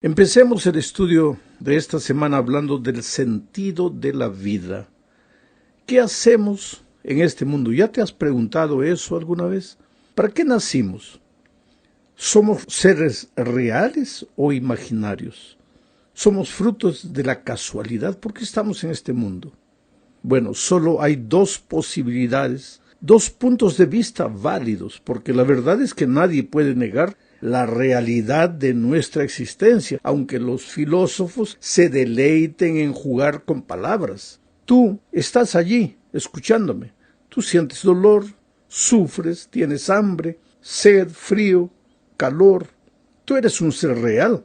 Empecemos el estudio de esta semana hablando del sentido de la vida. ¿Qué hacemos en este mundo? ¿Ya te has preguntado eso alguna vez? ¿Para qué nacimos? ¿Somos seres reales o imaginarios? ¿Somos frutos de la casualidad? ¿Por qué estamos en este mundo? Bueno, solo hay dos posibilidades, dos puntos de vista válidos, porque la verdad es que nadie puede negar la realidad de nuestra existencia, aunque los filósofos se deleiten en jugar con palabras. Tú estás allí, escuchándome. Tú sientes dolor, sufres, tienes hambre, sed, frío, calor. Tú eres un ser real.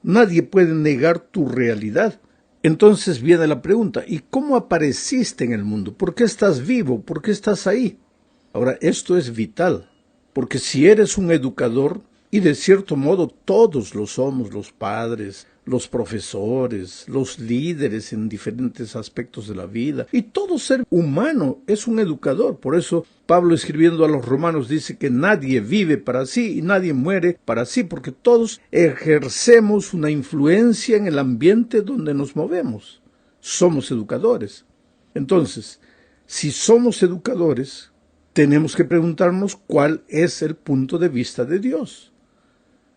Nadie puede negar tu realidad. Entonces viene la pregunta, ¿y cómo apareciste en el mundo? ¿Por qué estás vivo? ¿Por qué estás ahí? Ahora, esto es vital, porque si eres un educador, y de cierto modo todos lo somos, los padres, los profesores, los líderes en diferentes aspectos de la vida, y todo ser humano es un educador. Por eso Pablo, escribiendo a los romanos, dice que nadie vive para sí y nadie muere para sí, porque todos ejercemos una influencia en el ambiente donde nos movemos. Somos educadores. Entonces, si somos educadores, tenemos que preguntarnos cuál es el punto de vista de Dios.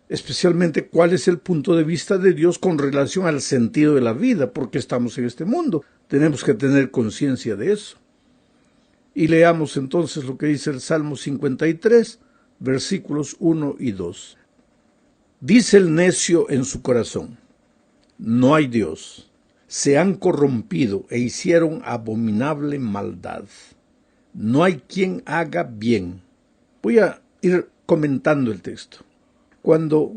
Especialmente cuál es el punto de vista de Dios con relación al sentido de la vida, porque estamos en este mundo. Tenemos que tener conciencia de eso. Y leamos entonces lo que dice el Salmo 53, versículos 1 y 2. Dice el necio en su corazón: no hay Dios. Se han corrompido e hicieron abominable maldad. No hay quien haga bien. Voy a ir comentando el texto. Cuando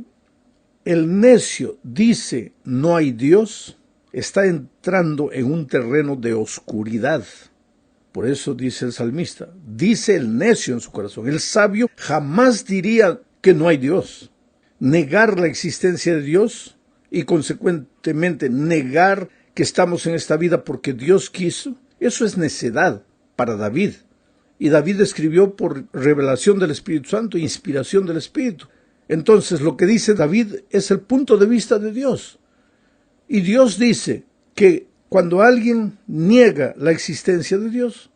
el necio dice no hay Dios, está entrando en un terreno de oscuridad. Por eso dice el salmista, dice el necio en su corazón. El sabio jamás diría que no hay Dios. Negar la existencia de Dios y consecuentemente negar que estamos en esta vida porque Dios quiso, eso es necedad para David. Y David escribió por revelación del Espíritu Santo, inspiración del Espíritu. Entonces, lo que dice David es el punto de vista de Dios. Y Dios dice que cuando alguien niega la existencia de Dios,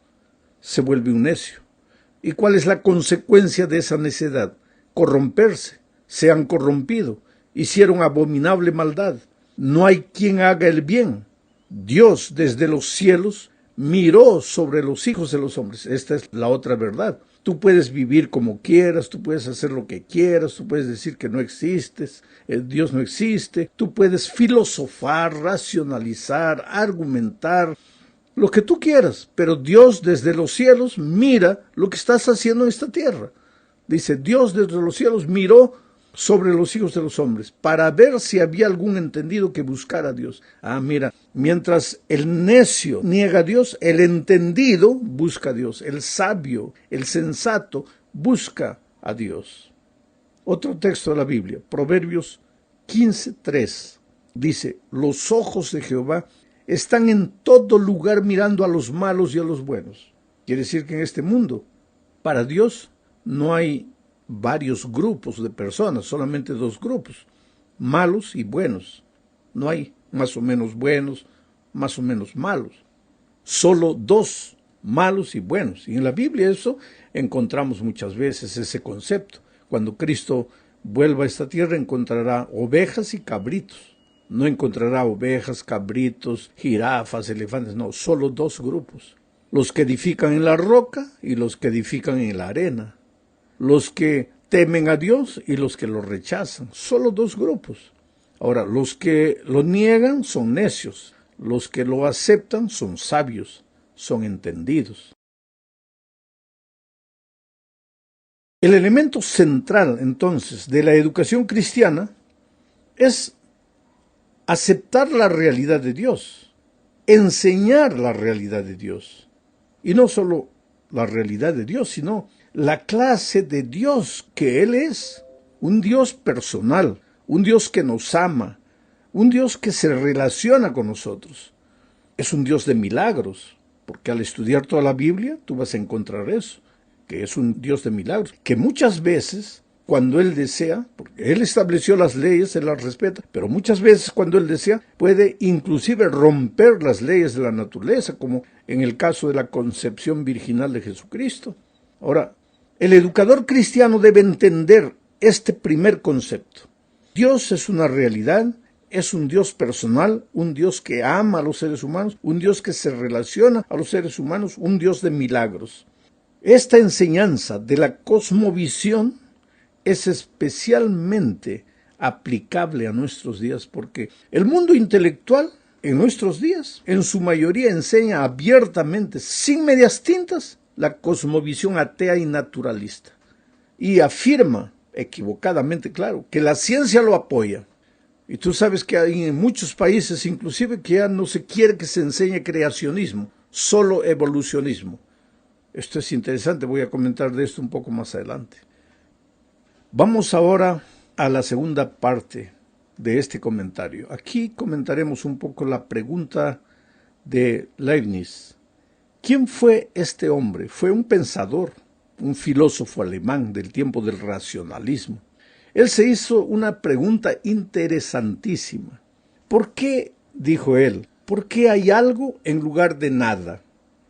se vuelve un necio. ¿Y cuál es la consecuencia de esa necedad? Corromperse. Se han corrompido. Hicieron abominable maldad. No hay quien haga el bien. Dios desde los cielos miró sobre los hijos de los hombres. Esta es la otra verdad. Tú puedes vivir como quieras, tú puedes hacer lo que quieras, tú puedes decir que no existes, Dios no existe, tú puedes filosofar, racionalizar, argumentar, lo que tú quieras, pero Dios desde los cielos mira lo que estás haciendo en esta tierra. Dice, Dios desde los cielos miró sobre los hijos de los hombres, para ver si había algún entendido que buscara a Dios. Mira, mientras el necio niega a Dios, el entendido busca a Dios, el sabio, el sensato busca a Dios. Otro texto de la Biblia, Proverbios 15:3, dice, los ojos de Jehová están en todo lugar mirando a los malos y a los buenos. Quiere decir que en este mundo, para Dios, no hay varios grupos de personas, solamente dos grupos, malos y buenos. No hay más o menos buenos, más o menos malos. Solo dos, malos y buenos. Y en la Biblia eso encontramos muchas veces ese concepto. Cuando Cristo vuelva a esta tierra encontrará ovejas y cabritos. No encontrará ovejas, cabritos, jirafas, elefantes, no, solo dos grupos. Los que edifican en la roca y los que edifican en la arena. Los que temen a Dios y los que lo rechazan. Solo dos grupos. Ahora, los que lo niegan son necios. Los que lo aceptan son sabios, son entendidos. El elemento central, entonces, de la educación cristiana es aceptar la realidad de Dios, enseñar la realidad de Dios. Y no solo la realidad de Dios, sino la clase de Dios que Él es, un Dios personal, un Dios que nos ama, un Dios que se relaciona con nosotros. Es un Dios de milagros, porque al estudiar toda la Biblia tú vas a encontrar eso, que es un Dios de milagros, que muchas veces cuando Él desea, porque Él estableció las leyes, Él las respeta, pero muchas veces cuando Él desea puede inclusive romper las leyes de la naturaleza, como en el caso de la concepción virginal de Jesucristo. Ahora, el educador cristiano debe entender este primer concepto. Dios es una realidad, es un Dios personal, un Dios que ama a los seres humanos, un Dios que se relaciona a los seres humanos, un Dios de milagros. Esta enseñanza de la cosmovisión es especialmente aplicable a nuestros días porque el mundo intelectual en nuestros días en su mayoría enseña abiertamente, sin medias tintas, la cosmovisión atea y naturalista y afirma, equivocadamente claro, que la ciencia lo apoya. Y tú sabes que hay en muchos países inclusive que ya no se quiere que se enseñe creacionismo, solo evolucionismo. Esto es interesante, voy a comentar de esto un poco más adelante. Vamos ahora a la segunda parte de este comentario. Aquí comentaremos un poco la pregunta de Leibniz. ¿Quién fue este hombre? Fue un pensador, un filósofo alemán del tiempo del racionalismo. Él se hizo una pregunta interesantísima. ¿Por qué, dijo él, por qué hay algo en lugar de nada?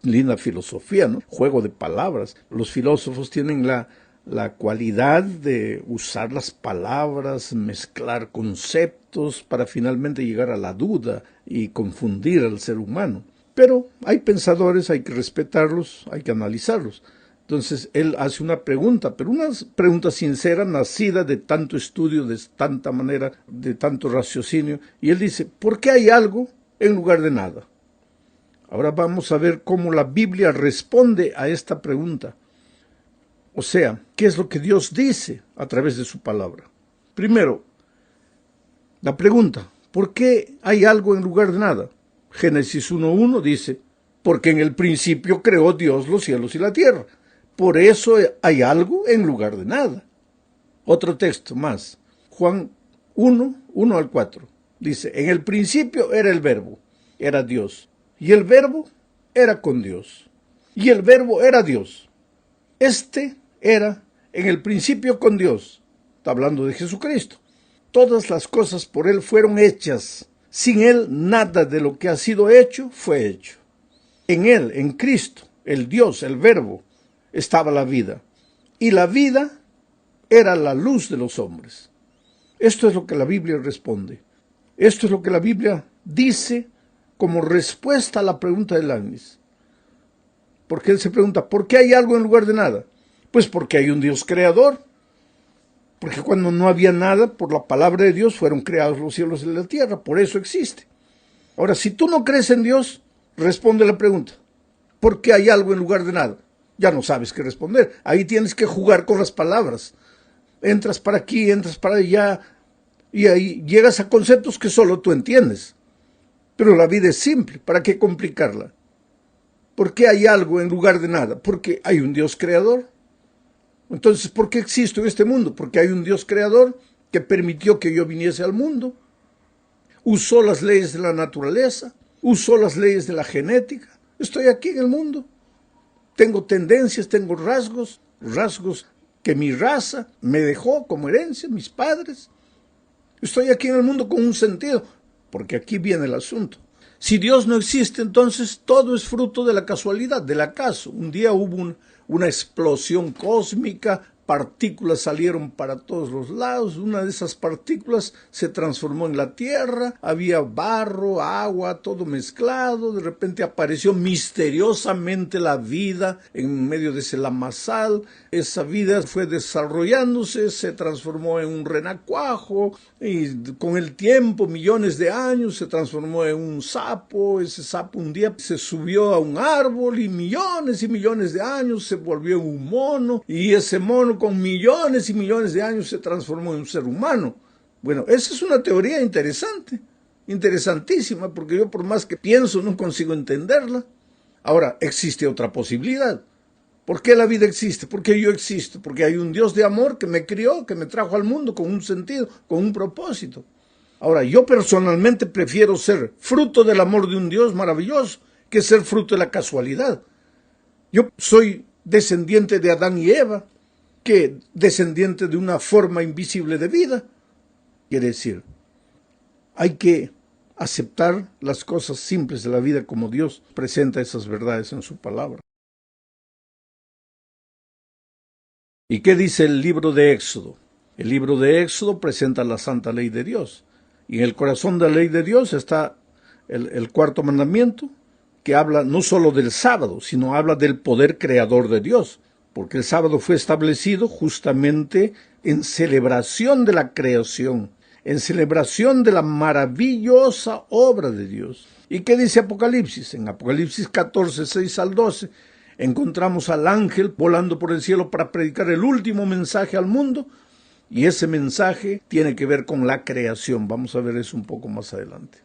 Linda filosofía, ¿no? Juego de palabras. Los filósofos tienen la cualidad de usar las palabras, mezclar conceptos para finalmente llegar a la duda y confundir al ser humano. Pero hay pensadores, hay que respetarlos, hay que analizarlos. Entonces él hace una pregunta, pero una pregunta sincera, nacida de tanto estudio, de tanta manera, de tanto raciocinio. Y él dice, ¿por qué hay algo en lugar de nada? Ahora vamos a ver cómo la Biblia responde a esta pregunta. O sea, ¿qué es lo que Dios dice a través de su palabra? Primero, la pregunta, ¿por qué hay algo en lugar de nada? Génesis 1:1 dice, porque en el principio creó Dios los cielos y la tierra. Por eso hay algo en lugar de nada. Otro texto más, Juan 1:1-4, dice, en el principio era el Verbo, era Dios, y el Verbo era con Dios, y el Verbo era Dios. Este era en el principio con Dios. Está hablando de Jesucristo. Todas las cosas por Él fueron hechas. Sin Él nada de lo que ha sido hecho fue hecho. En Él, en Cristo, el Dios, el Verbo, estaba la vida. Y la vida era la luz de los hombres. Esto es lo que la Biblia responde. Esto es lo que la Biblia dice como respuesta a la pregunta de Leibniz. Porque él se pregunta, ¿por qué hay algo en lugar de nada? Pues porque hay un Dios creador. Porque cuando no había nada, por la palabra de Dios fueron creados los cielos y la tierra. Por eso existe. Ahora, si tú no crees en Dios, responde la pregunta. ¿Por qué hay algo en lugar de nada? Ya no sabes qué responder. Ahí tienes que jugar con las palabras. Entras para aquí, entras para allá, y ahí llegas a conceptos que solo tú entiendes. Pero la vida es simple. ¿Para qué complicarla? ¿Por qué hay algo en lugar de nada? Porque hay un Dios creador. Entonces, ¿por qué existo en este mundo? Porque hay un Dios creador que permitió que yo viniese al mundo. Usó las leyes de la naturaleza, usó las leyes de la genética. Estoy aquí en el mundo. Tengo tendencias, tengo rasgos que mi raza me dejó como herencia, mis padres. Estoy aquí en el mundo con un sentido, porque aquí viene el asunto. Si Dios no existe, entonces todo es fruto de la casualidad, del acaso. Un día hubo una explosión cósmica, partículas salieron para todos los lados, una de esas partículas se transformó en la tierra, había barro, agua, todo mezclado, de repente apareció misteriosamente la vida en medio de ese lamazal, esa vida fue desarrollándose, se transformó en un renacuajo, y con el tiempo, millones de años, se transformó en un sapo, ese sapo un día se subió a un árbol y millones de años se volvió en un mono, y ese mono con millones y millones de años se transformó en un ser humano. Bueno, esa es una teoría interesante, interesantísima, porque yo por más que pienso no consigo entenderla. Ahora, existe otra posibilidad. ¿Por qué la vida existe? ¿Por qué yo existo? Porque hay un Dios de amor que me crió, que me trajo al mundo con un sentido, con un propósito. Ahora, yo personalmente prefiero ser fruto del amor de un Dios maravilloso que ser fruto de la casualidad. Yo soy descendiente de Adán y Eva. que descendiente de una forma invisible de vida. Quiere decir, hay que aceptar las cosas simples de la vida como Dios presenta esas verdades en su palabra. ¿Y qué dice el libro de Éxodo? El libro de Éxodo presenta la santa ley de Dios. Y en el corazón de la ley de Dios está el cuarto mandamiento, que habla no solo del sábado, sino habla del poder creador de Dios. Porque el sábado fue establecido justamente en celebración de la creación, en celebración de la maravillosa obra de Dios. ¿Y qué dice Apocalipsis? En Apocalipsis 14, 6 al 12, encontramos al ángel volando por el cielo para predicar el último mensaje al mundo, y ese mensaje tiene que ver con la creación. Vamos a ver eso un poco más adelante.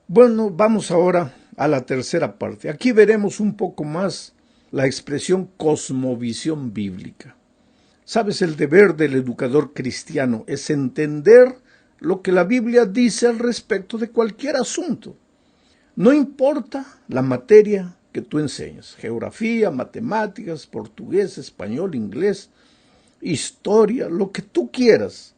Bueno, vamos ahora a la tercera parte. Aquí veremos un poco más la expresión cosmovisión bíblica. ¿Sabes? El deber del educador cristiano es entender lo que la Biblia dice al respecto de cualquier asunto. No importa la materia que tú enseñas, geografía, matemáticas, portugués, español, inglés, historia, lo que tú quieras.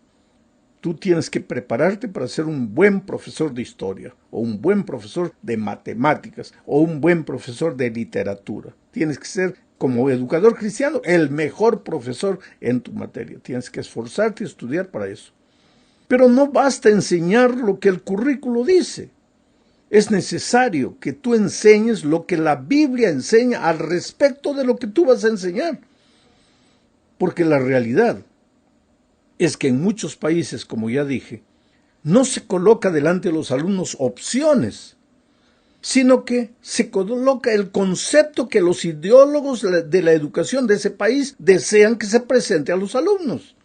Tú tienes que prepararte para ser un buen profesor de historia, o un buen profesor de matemáticas, o un buen profesor de literatura. Tienes que ser, como educador cristiano, el mejor profesor en tu materia. Tienes que esforzarte y estudiar para eso. Pero no basta enseñar lo que el currículo dice. Es necesario que tú enseñes lo que la Biblia enseña al respecto de lo que tú vas a enseñar. Porque la realidad es que en muchos países, como ya dije, no se coloca delante de los alumnos opciones, sino que se coloca el concepto que los ideólogos de la educación de ese país desean que se presente a los alumnos.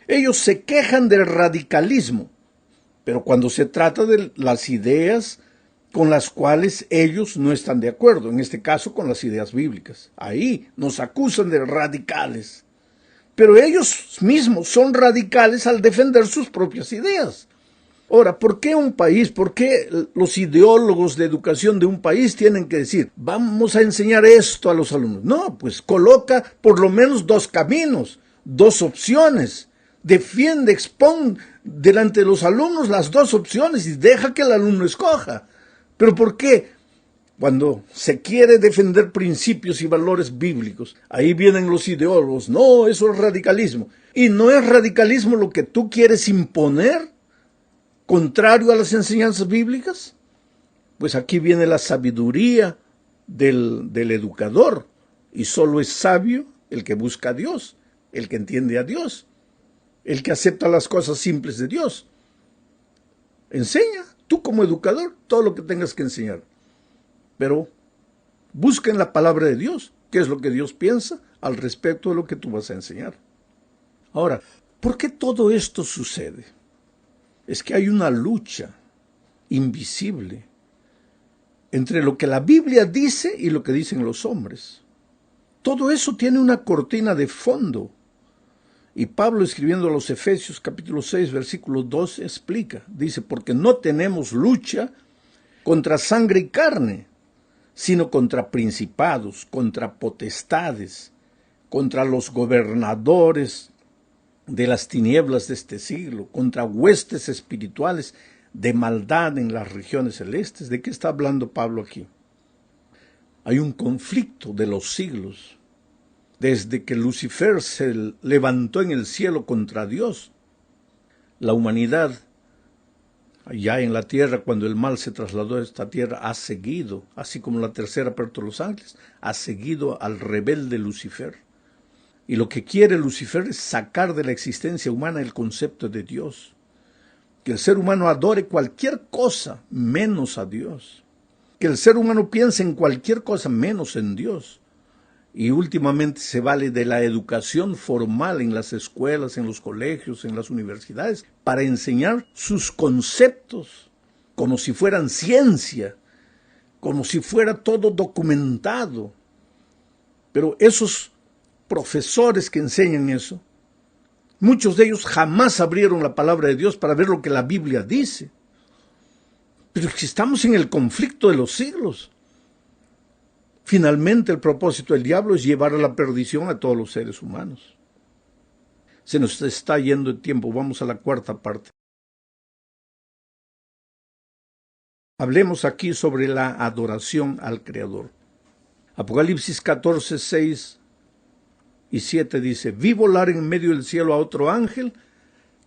Ellos se quejan del radicalismo, pero cuando se trata de las ideas con las cuales ellos no están de acuerdo, en este caso con las ideas bíblicas, ahí nos acusan de radicales. Pero ellos mismos son radicales al defender sus propias ideas. Ahora, ¿por qué un país, por qué los ideólogos de educación de un país tienen que decir, vamos a enseñar esto a los alumnos? No, pues coloca por lo menos dos caminos, dos opciones. Defiende, expone delante de los alumnos las dos opciones y deja que el alumno escoja. ¿Pero por qué? Cuando se quiere defender principios y valores bíblicos, ahí vienen los ideólogos. No, eso es radicalismo. ¿Y no es radicalismo lo que tú quieres imponer, contrario a las enseñanzas bíblicas? Pues aquí viene la sabiduría del educador. Y solo es sabio el que busca a Dios, el que entiende a Dios, el que acepta las cosas simples de Dios. Enseña, tú como educador, todo lo que tengas que enseñar. Pero busca en la palabra de Dios qué es lo que Dios piensa al respecto de lo que tú vas a enseñar. Ahora, ¿por qué todo esto sucede? Es que hay una lucha invisible entre lo que la Biblia dice y lo que dicen los hombres. Todo eso tiene una cortina de fondo. Y Pablo, escribiendo a los Efesios capítulo 6, versículo 12, explica, dice, porque no tenemos lucha contra sangre y carne, sino contra principados, contra potestades, contra los gobernadores de las tinieblas de este siglo, contra huestes espirituales de maldad en las regiones celestes. ¿De qué está hablando Pablo aquí? Hay un conflicto de los siglos, desde que Lucifer se levantó en el cielo contra Dios. La humanidad, allá en la tierra, cuando el mal se trasladó a esta tierra, ha seguido, así como la tercera parte de los ángeles, ha seguido al rebelde Lucifer. Y lo que quiere Lucifer es sacar de la existencia humana el concepto de Dios. Que el ser humano adore cualquier cosa menos a Dios. Que el ser humano piense en cualquier cosa menos en Dios. Y últimamente se vale de la educación formal en las escuelas, en los colegios, en las universidades, para enseñar sus conceptos, como si fueran ciencia, como si fuera todo documentado. Pero esos profesores que enseñan eso, muchos de ellos jamás abrieron la palabra de Dios para ver lo que la Biblia dice. Pero si estamos en el conflicto de los siglos, finalmente el propósito del diablo es llevar a la perdición a todos los seres humanos. Se nos está yendo el tiempo, vamos a la cuarta parte. Hablemos aquí sobre la adoración al Creador. Apocalipsis 14, 6 y 7 dice: vi volar en medio del cielo a otro ángel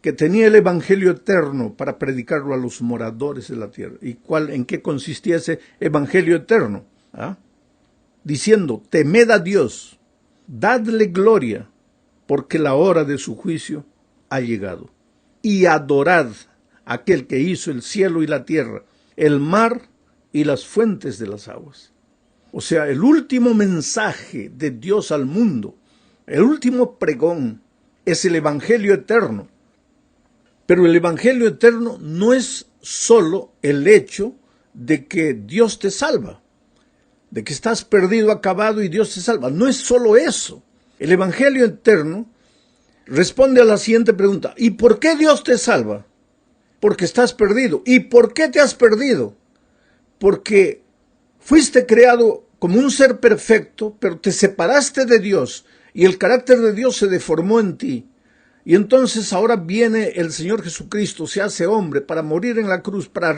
que tenía el evangelio eterno para predicarlo a los moradores de la tierra. ¿Y en qué consistía ese evangelio eterno? Diciendo: temed a Dios, dadle gloria, porque la hora de su juicio ha llegado. Y adorad a aquel que hizo el cielo y la tierra, el mar y las fuentes de las aguas. O sea, el último mensaje de Dios al mundo, el último pregón, es el evangelio eterno. Pero el evangelio eterno no es solo el hecho de que Dios te salva, de que estás perdido, acabado y Dios te salva. No es solo eso. El evangelio eterno responde a la siguiente pregunta: ¿y por qué Dios te salva? Porque estás perdido. ¿Y por qué te has perdido? Porque fuiste creado como un ser perfecto, pero te separaste de Dios y el carácter de Dios se deformó en ti. Y entonces ahora viene el Señor Jesucristo, se hace hombre para morir en la cruz, para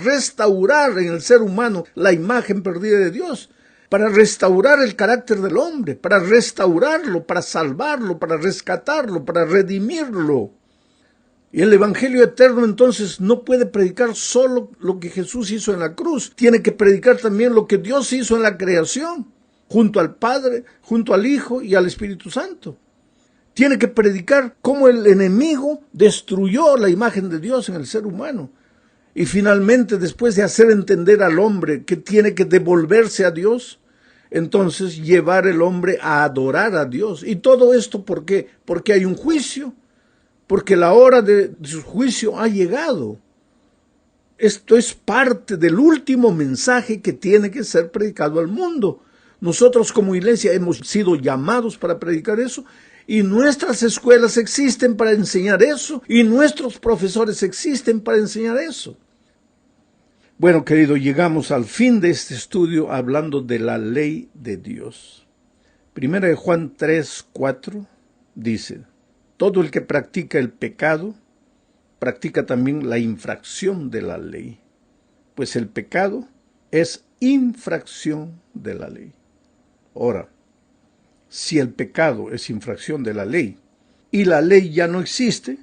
restaurar en el ser humano la imagen perdida de Dios, para restaurar el carácter del hombre, para restaurarlo, para salvarlo, para rescatarlo, para redimirlo. Y el evangelio eterno entonces no puede predicar solo lo que Jesús hizo en la cruz, tiene que predicar también lo que Dios hizo en la creación, junto al Padre, junto al Hijo y al Espíritu Santo. Tiene que predicar cómo el enemigo destruyó la imagen de Dios en el ser humano. Y finalmente, después de hacer entender al hombre que tiene que devolverse a Dios, entonces llevar el hombre a adorar a Dios. ¿Y todo esto por qué? Porque hay un juicio, porque la hora de su juicio ha llegado. Esto es parte del último mensaje que tiene que ser predicado al mundo. Nosotros como iglesia hemos sido llamados para predicar eso, y nuestras escuelas existen para enseñar eso, y nuestros profesores existen para enseñar eso. Bueno, querido, llegamos al fin de este estudio hablando de la ley de Dios. Primera de Juan 3, 4 dice: todo el que practica el pecado, practica también la infracción de la ley, pues el pecado es infracción de la ley. Ahora, si el pecado es infracción de la ley y la ley ya no existe,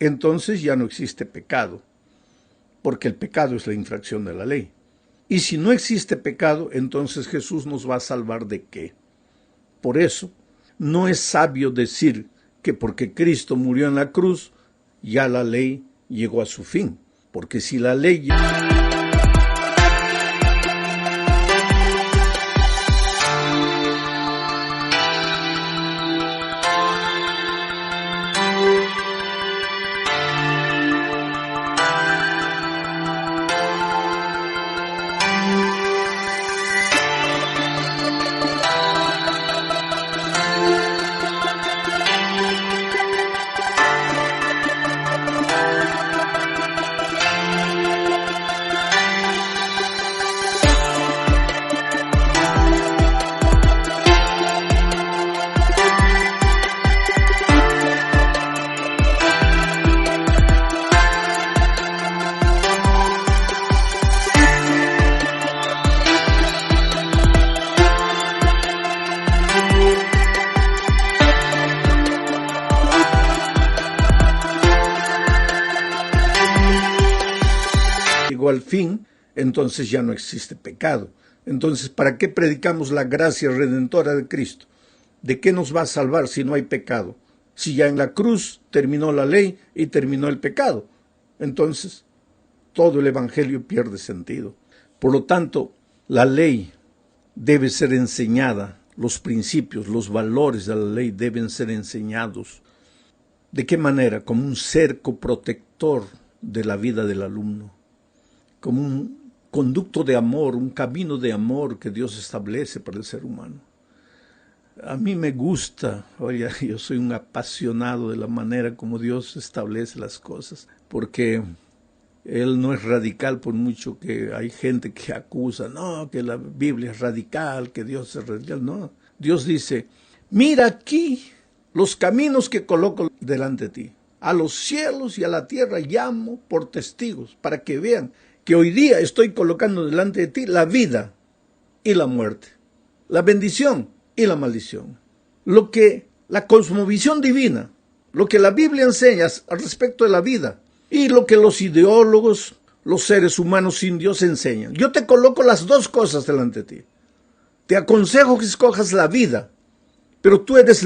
entonces ya no existe pecado, porque el pecado es la infracción de la ley. Y si no existe pecado, entonces Jesús nos va a salvar ¿de qué? Por eso, no es sabio decir que porque Cristo murió en la cruz, ya la ley llegó a su fin, porque si la ley llegó al fin, entonces ya no existe pecado. Entonces, ¿para qué predicamos la gracia redentora de Cristo? ¿De qué nos va a salvar si no hay pecado? Si ya en la cruz terminó la ley y terminó el pecado. Entonces, todo el evangelio pierde sentido. Por lo tanto, la ley debe ser enseñada, los principios, los valores de la ley deben ser enseñados. ¿De qué manera? Como un cerco protector de la vida del alumno, como un conducto de amor, un camino de amor que Dios establece para el ser humano. A mí me gusta, oye, yo soy un apasionado de la manera como Dios establece las cosas, porque Él no es radical, por mucho que hay gente que acusa, no, que la Biblia es radical, que Dios es radical. No, Dios dice, mira aquí los caminos que coloco delante de ti. A los cielos y a la tierra llamo por testigos, para que vean que hoy día estoy colocando delante de ti la vida y la muerte, la bendición y la maldición. Lo que la cosmovisión divina, lo que la Biblia enseña al respecto de la vida y lo que los ideólogos, los seres humanos sin Dios enseñan. Yo te coloco las dos cosas delante de ti. Te aconsejo que escojas la vida, pero tú eres